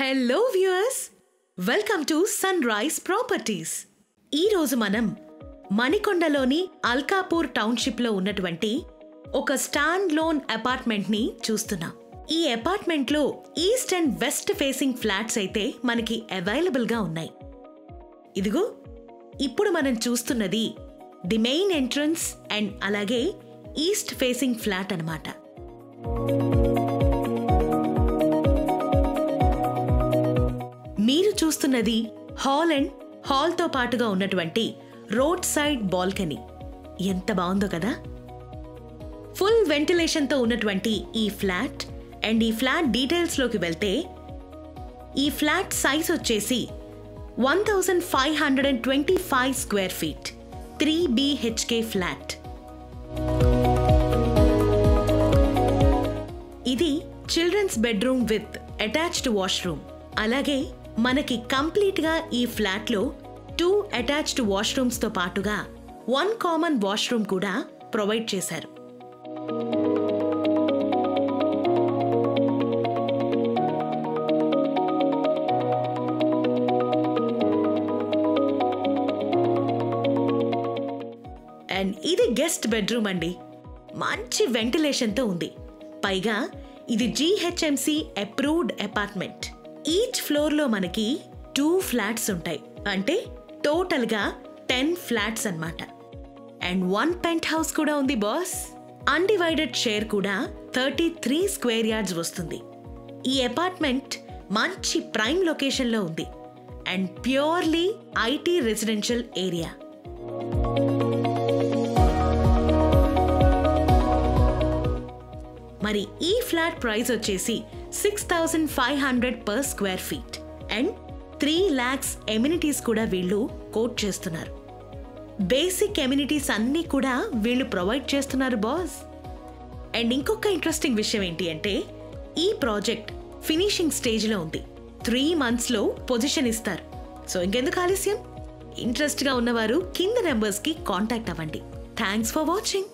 Hello viewers, welcome to sunrise properties. ఈరోజు మనం మణికొండలోని అల్కాపూర్ టౌన్షిప్లో ఉన్నటువంటి ఒక స్టాండ్ లోన్ అపార్ట్మెంట్ని చూస్తున్నాం. ఈ అపార్ట్మెంట్లో east and west facing flats అయితే మనకి అవైలబుల్గా ఉన్నాయి. ఇదిగో ఇప్పుడు మనం చూస్తున్నది ది మెయిన్ ఎంట్రన్స్ అండ్ అలాగే ఈస్ట్ ఫేసింగ్ ఫ్లాట్ అన్నమాట. మీరు చూస్తున్నది హాల్ అండ్ హాల్తో పాటుగా ఉన్నటువంటి రోడ్ సైడ్ బాల్కనీ. ఎంత బాగుందో కదా. ఫుల్ వెంటిలేషన్తో ఉన్నటువంటి ఈ ఫ్లాట్ అండ్ ఈ ఫ్లాట్ డీటెయిల్స్లోకి వెళ్తే ఈ ఫ్లాట్ సైజ్ వచ్చేసి 1525 స్క్వేర్ ఫీట్ 3 BHK ఫ్లాట్. ఇది children's bedroom with attached washroom. అలాగే మనకి కంప్లీట్గా ఈ ఫ్లాట్లో 2 అటాచ్డ్ వాష్రూమ్స్తో పాటుగా 1 కామన్ వాష్రూమ్ కూడా ప్రొవైడ్ చేశారు. అండ్ ఇది గెస్ట్ బెడ్రూమ్ అండి. మంచి వెంటిలేషన్తో ఉంది. పైగా ఇది GHMC అప్రూవ్డ్ అపార్ట్మెంట్. ఈచ్ ఫ్లోర్లో మనకి 2 ఫ్లాట్స్ ఉంటాయి. అంటే టోటల్గా 10 ఫ్లాట్స్ అన్నమాట. అండ్ 1 పెంట్ హౌస్ కూడా ఉంది బాస్. అన్డివైడెడ్ షేర్ కూడా 33 స్క్వేర్ యార్డ్స్ వస్తుంది. ఈ అపార్ట్మెంట్ మంచి ప్రైమ్ లొకేషన్లో ఉంది and purely IT residential area. మరి ఈ ఫ్లాట్ ప్రైస్ వచ్చేసి 6500 per square feet and 3 lakhs amenities కూడా వీళ్ళు కోట్ చేస్తున్నారు. బేసిక్ ఎమ్యూనిటీస్ అన్నీ కూడా వీళ్ళు ప్రొవైడ్ చేస్తున్నారు బాస్. అండ్ ఇంకొక ఇంట్రెస్టింగ్ విషయం ఏంటి అంటే ఈ ప్రాజెక్ట్ ఫినిషింగ్ స్టేజ్లో ఉంది. 3 monthsలో పొజిషన్ ఇస్తారు. సో ఇంకెందుకు ఆలస్యం, ఇంట్రెస్ట్గా ఉన్నవారు కింద నెంబర్స్కి కాంటాక్ట్ అవ్వండి. Thanks for watching.